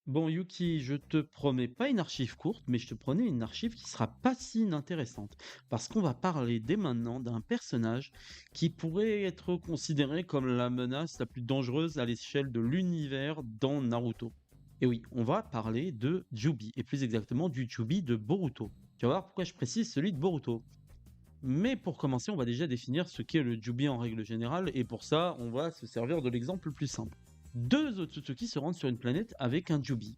Bon, Yuki, je te promets pas une archive courte, mais je te promets une archive qui sera pas si inintéressante. Parce qu'on va parler dès maintenant d'un personnage qui pourrait être considéré comme la menace la plus dangereuse à l'échelle de l'univers dans Naruto. Et oui, on va parler de Jubi, et plus exactement du Jubi de Boruto. Tu vas voir pourquoi je précise celui de Boruto. Mais pour commencer, on va déjà définir ce qu'est le Jubi en règle générale, et pour ça, on va se servir de l'exemple le plus simple. Deux Otsutsuki se rendent sur une planète avec un Jubi.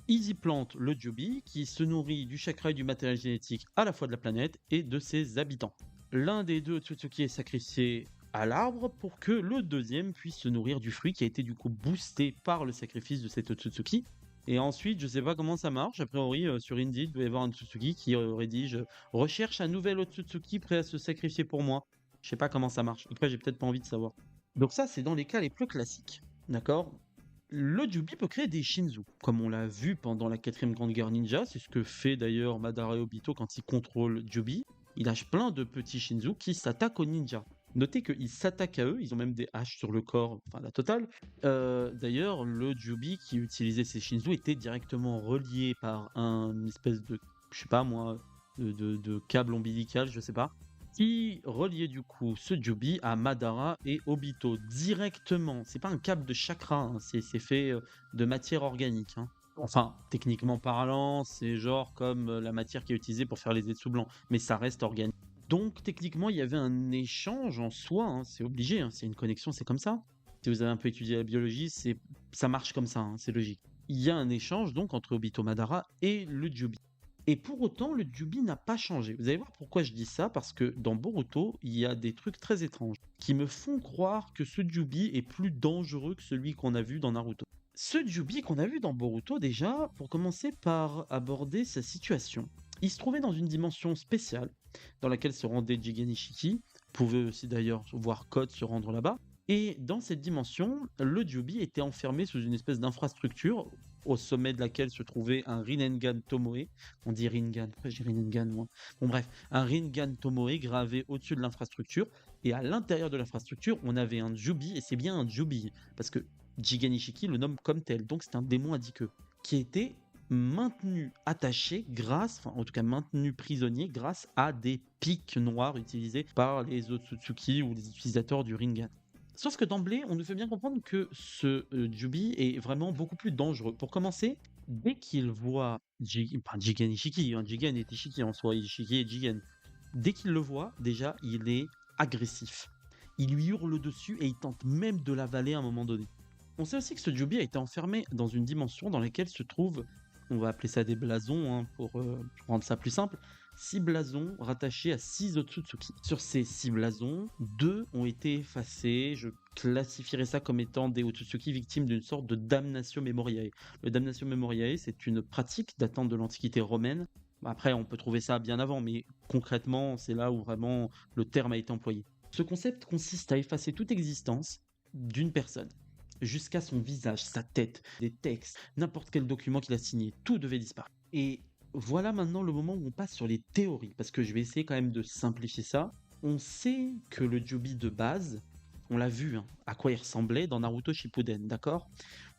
Easy plante le Jubi qui se nourrit du chakra et du matériel génétique à la fois de la planète et de ses habitants. L'un des deux Otsutsuki est sacrifié à l'arbre pour que le deuxième puisse se nourrir du fruit qui a été du coup boosté par le sacrifice de cet Otsutsuki. Et ensuite, je sais pas comment ça marche, a priori sur Indeed, il doit y avoir un Otsutsuki qui rédige recherche un nouvel Otsutsuki prêt à se sacrifier pour moi. Je sais pas comment ça marche, après j'ai peut-être pas envie de savoir. Donc ça, c'est dans les cas les plus classiques. D'accord. Le Jubi peut créer des Shinzu, comme on l'a vu pendant la quatrième grande guerre ninja, c'est ce que fait d'ailleurs Madara Obito quand il contrôle Jubi. Il lâche plein de petits Shinzu qui s'attaquent aux ninjas. Notez qu'ils s'attaquent à eux, ils ont même des haches sur le corps, enfin la totale. D'ailleurs, le Jubi qui utilisait ces Shinzu était directement relié par un espèce de, je sais pas moi, de câble ombilical, je sais pas, qui reliait du coup ce Jubi à Madara et Obito directement. C'est pas un câble de chakra, hein, c'est fait de matière organique, hein. Enfin, techniquement parlant, c'est genre comme la matière qui est utilisée pour faire les Zetsu blancs, mais ça reste organique. Donc techniquement, il y avait un échange en soi, hein, c'est obligé, hein, c'est une connexion, c'est comme ça. Si vous avez un peu étudié la biologie, ça marche comme ça, hein, c'est logique. Il y a un échange donc entre Obito Madara et le Jubi. Et pour autant, le Jubi n'a pas changé. Vous allez voir pourquoi je dis ça, parce que dans Boruto, il y a des trucs très étranges qui me font croire que ce Jubi est plus dangereux que celui qu'on a vu dans Naruto. Ce Jubi qu'on a vu dans Boruto, déjà, pour commencer par aborder sa situation. Il se trouvait dans une dimension spéciale, dans laquelle se rendait Jigen Ishiki, pouvait aussi d'ailleurs voir Code se rendre là-bas, et dans cette dimension, le Jubi était enfermé sous une espèce d'infrastructure au sommet de laquelle se trouvait un Rinnegan Tomoe. On dit Rinnegan, pourquoi je dis Rinnegan moi? Bon bref, un Rinnegan Tomoe gravé au-dessus de l'infrastructure. Et à l'intérieur de l'infrastructure, on avait un Jubi, et c'est bien un Jubi, parce que Jigen Ishiki le nomme comme tel, donc c'est un démon indiqueux, qui était maintenu attaché grâce, enfin en tout cas maintenu prisonnier grâce à des pics noirs utilisés par les Otsutsuki ou les utilisateurs du Rinnegan. Sauf que d'emblée, on nous fait bien comprendre que ce Jubi est vraiment beaucoup plus dangereux. Pour commencer, dès qu'il voit enfin, Jigen Ishiki, hein, Jigen est Ishiki en soi, Ishiki est Jigen. Dès qu'il le voit, déjà, il est agressif. Il lui hurle dessus et il tente même de l'avaler à un moment donné. On sait aussi que ce Jubi a été enfermé dans une dimension dans laquelle se trouvent, on va appeler ça des blasons hein, pour rendre ça plus simple, 6 blasons rattachés à 6 Otsutsuki. Sur ces 6 blasons, 2 ont été effacés. Je classifierais ça comme étant des Otsutsuki victimes d'une sorte de damnatio memoriae. Le damnatio memoriae, c'est une pratique datant de l'Antiquité romaine. Après, on peut trouver ça bien avant, mais concrètement, c'est là où vraiment le terme a été employé. Ce concept consiste à effacer toute existence d'une personne jusqu'à son visage, sa tête, des textes, n'importe quel document qu'il a signé, tout devait disparaître. Et voilà maintenant le moment où on passe sur les théories, parce que je vais essayer quand même de simplifier ça. On sait que le Jubi de base, on l'a vu, hein, à quoi il ressemblait dans Naruto Shippuden, d'accord.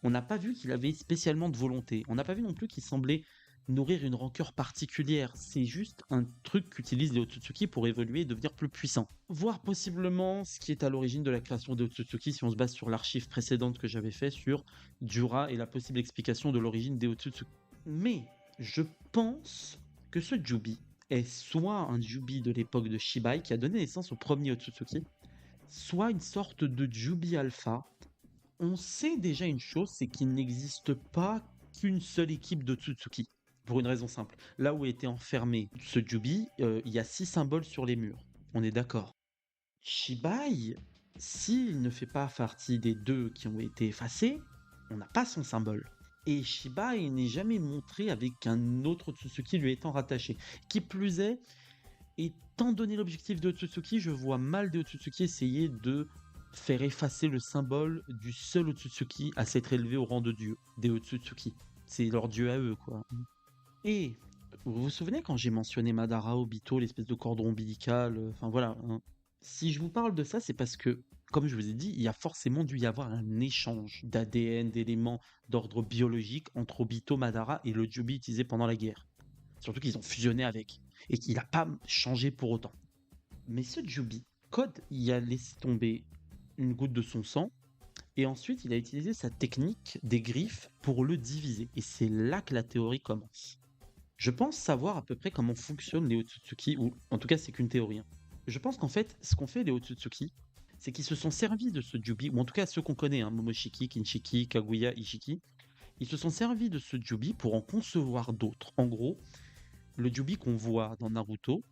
On n'a pas vu qu'il avait spécialement de volonté. On n'a pas vu non plus qu'il semblait nourrir une rancœur particulière. C'est juste un truc qu'utilisent les Otsutsuki pour évoluer et devenir plus puissants. Voir possiblement ce qui est à l'origine de la création des Otsutsuki si on se base sur l'archive précédente que j'avais fait sur Dura et la possible explication de l'origine des Otsutsuki. Mais je pense que ce Jubi est soit un Jubi de l'époque de Shibai qui a donné naissance au premier Otsutsuki, soit une sorte de Jubi Alpha. On sait déjà une chose, c'est qu'il n'existe pas qu'une seule équipe de Tsutsuki. Pour une raison simple. Là où était enfermé ce Jubi, il y a 6 symboles sur les murs. On est d'accord. Shibai, s'il ne fait pas partie des 2 qui ont été effacés, on n'a pas son symbole. Et Shibai n'est jamais montré avec un autre Tsutsuki lui étant rattaché. Qui plus est, étant donné l'objectif de Otsutsuki, je vois mal des Otsutsuki essayer de faire effacer le symbole du seul Otsutsuki à s'être élevé au rang de dieu, des Otsutsuki. C'est leur dieu à eux, quoi. Et vous vous souvenez quand j'ai mentionné Madara, Obito, l'espèce de cordon ombilical, enfin voilà, hein, Si je vous parle de ça, c'est parce que, comme je vous ai dit, il y a forcément dû y avoir un échange d'ADN, d'éléments d'ordre biologique entre Obito Madara et le Jubi utilisé pendant la guerre. Surtout qu'ils ont fusionné avec et qu'il n'a pas changé pour autant. Mais ce Jubi, Code y a laissé tomber une goutte de son sang et ensuite il a utilisé sa technique des griffes pour le diviser. Et c'est là que la théorie commence. Je pense savoir à peu près comment fonctionnent les Otsutsuki, ou en tout cas c'est qu'une théorie, hein. Je pense qu'en fait, ce qu'ont fait les Otsutsuki, c'est qu'ils se sont servis de ce Jubi, ou en tout cas ceux qu'on connaît, hein, Momoshiki, Kinshiki, Kaguya, Ishiki, ils se sont servis de ce Jubi pour en concevoir d'autres. En gros, le Jubi qu'on voit dans Naruto,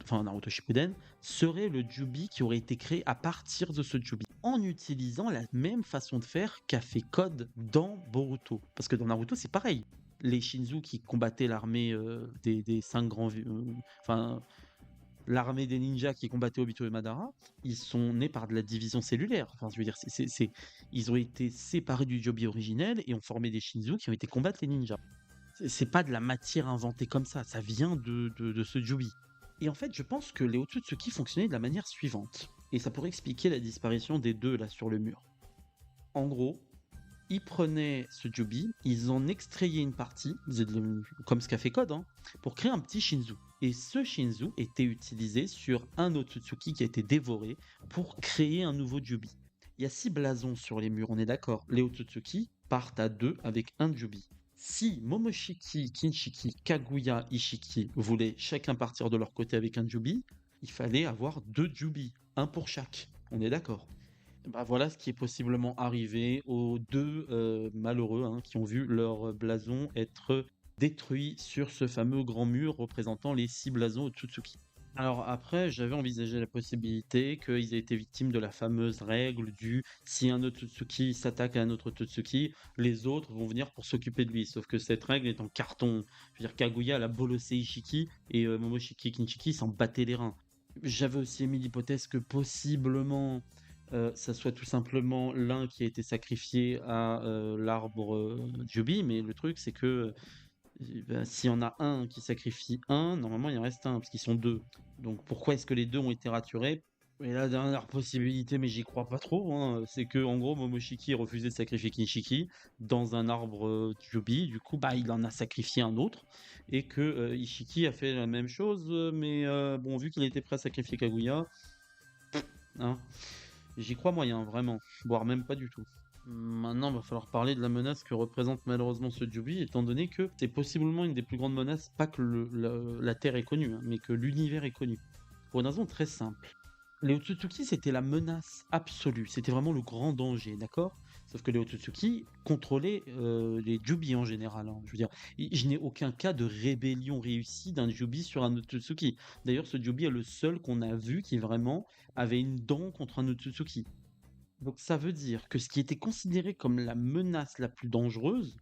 enfin Naruto Shippuden, serait le Jubi qui aurait été créé à partir de ce Jubi, en utilisant la même façon de faire qu'a fait Code dans Boruto. Parce que dans Naruto, c'est pareil. Les Shinzu qui combattaient l'armée des cinq grands... Enfin, l'armée des ninjas qui combattait Obito et Madara, ils sont nés par de la division cellulaire. Enfin, je veux dire, ils ont été séparés du Jobi originel et ont formé des Shinzu qui ont été combattre les ninjas. C'est pas de la matière inventée comme ça vient de ce Jobi. Et en fait, je pense que les Otsutsuki fonctionnaient de la manière suivante. Et ça pourrait expliquer la disparition des deux là sur le mur. En gros, ils prenaient ce Jobi, ils en extrayaient une partie, comme ce qu'a fait Code, hein, pour créer un petit Shinzu. Et ce Shinzu était utilisé sur un Otsutsuki qui a été dévoré pour créer un nouveau Jobi. Il y a 6 blasons sur les murs, on est d'accord. Les Otsutsuki partent à 2 avec un Jobi. Si Momoshiki, Kinshiki, Kaguya, Ishiki voulaient chacun partir de leur côté avec un Jobi, il fallait avoir 2 Jobi, un pour chaque. On est d'accord. Bah voilà ce qui est possiblement arrivé aux deux malheureux, hein, qui ont vu leur blason être détruit sur ce fameux grand mur représentant les 6 blasons Otsutsuki. Alors après, j'avais envisagé la possibilité qu'ils aient été victimes de la fameuse règle du si un Otsutsuki s'attaque à un autre Otsutsuki, les autres vont venir pour s'occuper de lui. Sauf que cette règle est en carton. Je veux dire, Kaguya, elle a bolossé Ishiki et Momoshiki Kinshiki s'en battaient les reins. J'avais aussi émis l'hypothèse que possiblement ça soit tout simplement l'un qui a été sacrifié à l'arbre Joby, mais le truc c'est que bah, s'il y en a un qui sacrifie un, normalement il en reste un, parce qu'ils sont deux. Donc pourquoi est-ce que les deux ont été raturés? Et la dernière possibilité, mais j'y crois pas trop, hein, c'est que en gros Momoshiki refusait de sacrifier Kinshiki dans un arbre Joby, du coup bah il en a sacrifié un autre, et que Ishiki a fait la même chose, mais bon vu qu'il était prêt à sacrifier Kaguya, hein, j'y crois moyen, vraiment, voire même pas du tout. Maintenant, il va falloir parler de la menace que représente malheureusement ce Jubi, étant donné que c'est possiblement une des plus grandes menaces, pas que la Terre est connue, hein, mais que l'univers est connu. Pour une raison très simple. Les Otsutsuki, c'était la menace absolue, c'était vraiment le grand danger, d'accord? Sauf que les Otsutsuki contrôlaient les Jubi en général, hein. Je veux dire, je n'ai aucun cas de rébellion réussie d'un Jubi sur un Otsutsuki. D'ailleurs, ce Jubi est le seul qu'on a vu qui vraiment avait une dent contre un Otsutsuki. Donc ça veut dire que ce qui était considéré comme la menace la plus dangereuse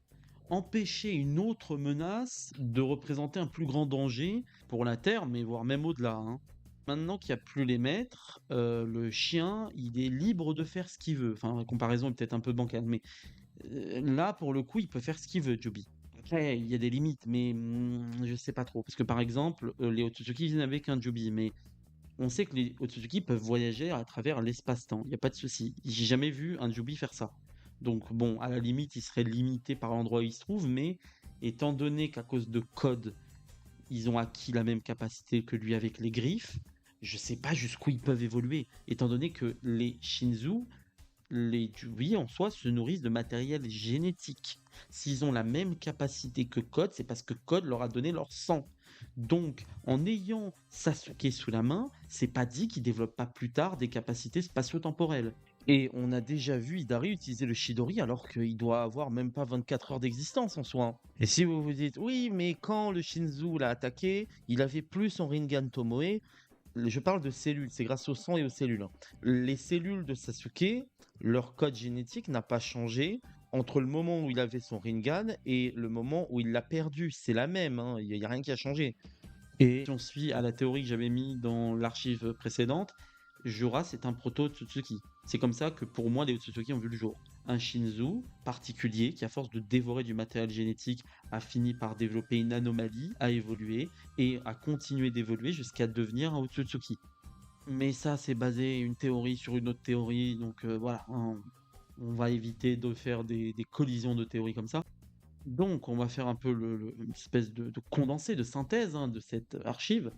empêchait une autre menace de représenter un plus grand danger pour la Terre, mais voire même au-delà, hein. Maintenant qu'il n'y a plus les maîtres, le chien, il est libre de faire ce qu'il veut. Enfin, la comparaison est peut-être un peu bancale, mais là, pour le coup, il peut faire ce qu'il veut, Joby. Après, il y a des limites, mais je sais pas trop. Parce que par exemple, les Otsutsuki viennent avec un Joby, mais on sait que les Otsutsuki peuvent voyager à travers l'espace-temps, il n'y a pas de souci. J'ai jamais vu un Jubi faire ça. Donc bon, à la limite, il serait limité par l'endroit où il se trouve, mais étant donné qu'à cause de code, ils ont acquis la même capacité que lui avec les griffes, je sais pas jusqu'où ils peuvent évoluer, étant donné que les Shinzu, les Jubi en soi se nourrissent de matériel génétique. S'ils ont la même capacité que Code, c'est parce que Code leur a donné leur sang. Donc, en ayant Sasuke sous la main, c'est pas dit qu'il développe pas plus tard des capacités spatio-temporelles. Et on a déjà vu Hidari utiliser le Chidori alors qu'il doit avoir même pas 24 heures d'existence en soi. Et si vous vous dites, oui, mais quand le Shinzu l'a attaqué, il avait plus son Rinnegan Tomoe, je parle de cellules, c'est grâce au sang et aux cellules, hein. Les cellules de Sasuke, leur code génétique n'a pas changé entre le moment où il avait son Rinnegan et le moment où il l'a perdu. C'est la même, hein, il n'y a rien qui a changé. Et si on suit à la théorie que j'avais mis dans l'archive précédente, Jura c'est un proto-Otsutsuki. C'est comme ça que pour moi les Otsutsuki ont vu le jour. Un Shinzu particulier qui à force de dévorer du matériel génétique a fini par développer une anomalie, a évolué et a continué d'évoluer jusqu'à devenir un Otsutsuki. Mais ça, c'est basé une théorie sur une autre théorie, donc voilà, hein, on va éviter de faire des collisions de théories comme ça. Donc on va faire un peu une espèce de condensé, de synthèse, hein, de cette archive.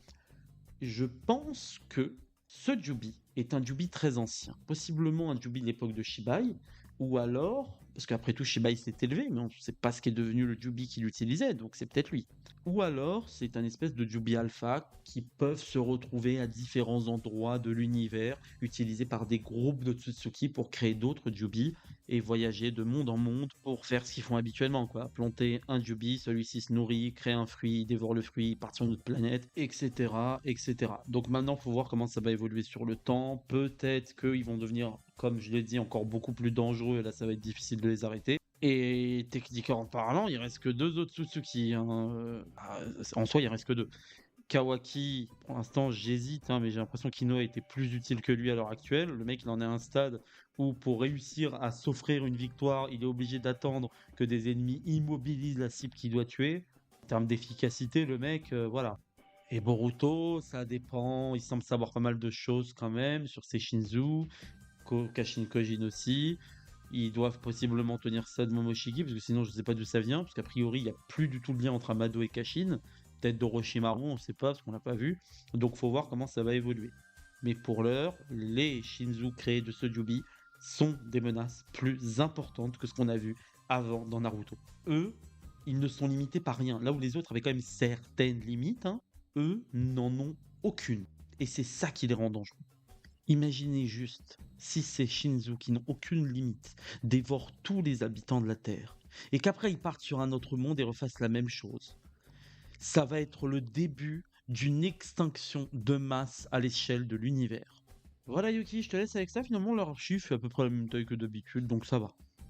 Je pense que ce Jubi est un Jubi très ancien, possiblement un Jubi de l'époque de Shibai, ou alors, parce qu'après tout Shibai s'est élevé, mais on ne sait pas ce qui est devenu le Jubi qu'il utilisait, donc c'est peut-être lui. Ou alors c'est un espèce de Jubi alpha qui peuvent se retrouver à différents endroits de l'univers, utilisés par des groupes de Tsutsuki pour créer d'autres Jubi et voyager de monde en monde pour faire ce qu'ils font habituellement, quoi. Planter un Jubi, celui-ci se nourrit, crée un fruit, dévore le fruit, part sur une autre planète, etc., etc. Donc maintenant, il faut voir comment ça va évoluer sur le temps. Peut-être qu'ils vont devenir, comme je l'ai dit, encore beaucoup plus dangereux, et là, ça va être difficile de les arrêter. Et techniquement parlant, il reste que deux autres Tsutsuki, hein. En soi, il reste que deux. Kawaki, pour l'instant, j'hésite, hein, mais j'ai l'impression qu'Inoue était plus utile que lui à l'heure actuelle. Le mec, il en est à un stade où, pour réussir à s'offrir une victoire, il est obligé d'attendre que des ennemis immobilisent la cible qu'il doit tuer. En termes d'efficacité, le mec, voilà. Et Boruto, ça dépend. Il semble savoir pas mal de choses quand même sur ses Shinzu, Kashin Kojin aussi. Ils doivent possiblement tenir ça de Momoshiki, parce que sinon je sais pas d'où ça vient, parce qu'a priori il n'y a plus du tout de lien entre Amado et Kashin. Peut-être d'Orochimaru, on ne sait pas, parce qu'on l'a pas vu. Donc faut voir comment ça va évoluer. Mais pour l'heure, les Shinzu créés de ce Jubi sont des menaces plus importantes que ce qu'on a vu avant dans Naruto. Eux, ils ne sont limités par rien. Là où les autres avaient quand même certaines limites, hein, eux n'en ont aucune. Et c'est ça qui les rend dangereux. Imaginez juste si ces Shinzu qui n'ont aucune limite dévorent tous les habitants de la Terre et qu'après ils partent sur un autre monde et refassent la même chose. Ça va être le début d'une extinction de masse à l'échelle de l'univers. Voilà Yuki, je te laisse avec ça. Finalement, leur archive fait à peu près la même taille que d'habitude, donc ça va.